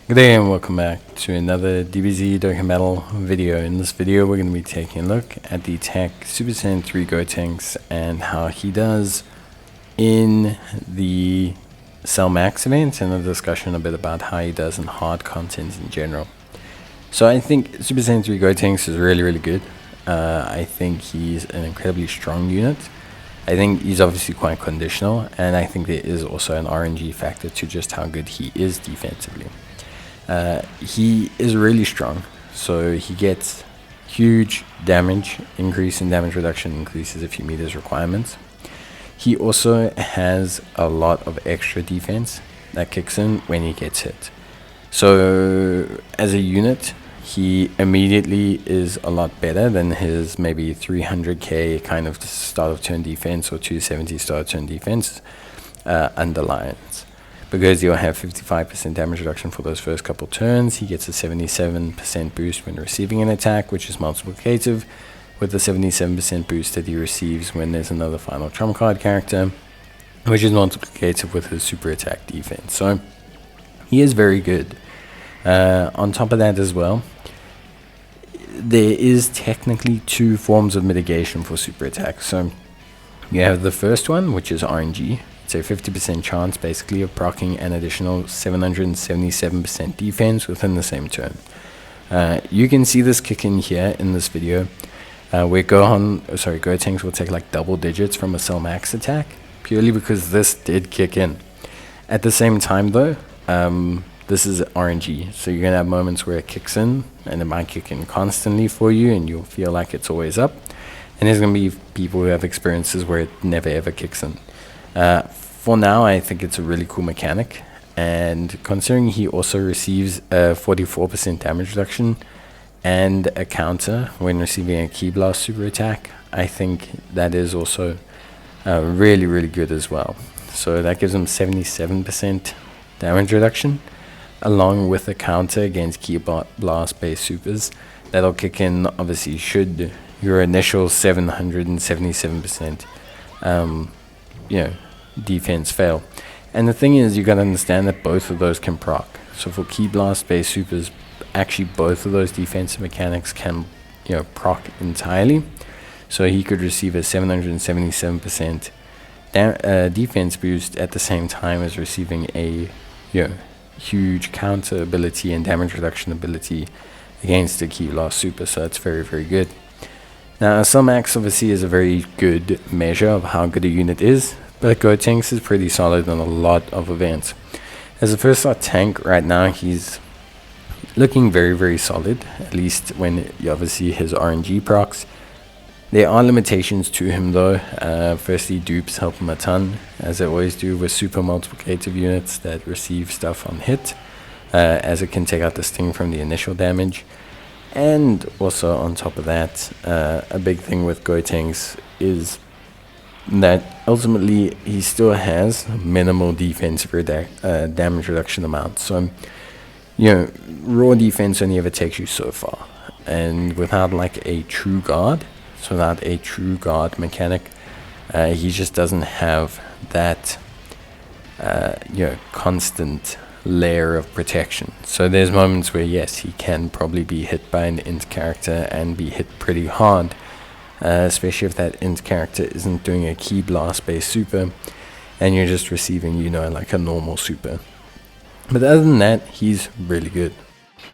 Good day and welcome back to another DBZ Dokkan Battle video. In this video we're going to be taking a look at the TEQ Super Saiyan 3 Gotenks and how he does in the Cell Max event, and a discussion a bit about how he does in hard content in general. So I think Super Saiyan 3 Gotenks is really good. I think he's an incredibly strong unit. I think he's obviously quite conditional, and I think there is also an RNG factor to just how good he is defensively. He is really strong, so he gets huge damage increase, and damage reduction increases if you meet his requirements. He also has a lot of extra defense that kicks in when he gets hit. So as a unit, he immediately is a lot better than his maybe 300k kind of start of turn defense or 270 start of turn defense underlines. Because you'll have 55% damage reduction for those first couple turns. He gets a 77% boost when receiving an attack, which is multiplicative, with the 77% boost that he receives when there's another final trump card character, which is multiplicative with his super attack defense. So he is very good. On top of that as well, there is technically two forms of mitigation for super attack. So you have the first one, which is RNG. It's a 50% chance basically of proccing an additional 777% defense within the same turn. You can see this kick in here in this video, where Gotenks will take like double digits from a Cell Max attack, purely because this did kick in. At the same time though, this is RNG, so you're going to have moments where it kicks in, and it might kick in constantly for you, and you'll feel like it's always up. And there's going to be people who have experiences where it never ever kicks in. For now, I think it's a really cool mechanic, and considering he also receives a 44% damage reduction and a counter when receiving a Ki Blast super attack, I think that is also really good as well. So that gives him 77% damage reduction, along with a counter against Ki Blast based supers that'll kick in obviously should your initial 777% defense fail. And the thing is, you gotta understand that both of those can proc. So for Ki Blast based supers, actually both of those defensive mechanics can proc entirely. So he could receive a 777% defense boost at the same time as receiving a huge counter ability and damage reduction ability against the Ki Blast super. So that's very good. Now, Cell Max obviously is a very good measure of how good a unit is, but Gotenks is pretty solid on a lot of events. As a first slot tank right now, he's looking very solid, at least when obviously his RNG procs. There are limitations to him though. Firstly, dupes help him a ton, as they always do with super multiplicative units that receive stuff on hit, as it can take out the sting from the initial damage. And also on top of that, a big thing with Gotenks is that ultimately he still has minimal defensive damage reduction amount. So raw defense only ever takes you so far, and without like a true guard, so without a true guard mechanic, he just doesn't have that constant layer of protection. So there's moments where yes, he can probably be hit by an int character and be hit pretty hard, especially if that int character isn't doing a Ki Blast based super and you're just receiving like a normal super. But other than that, he's really good.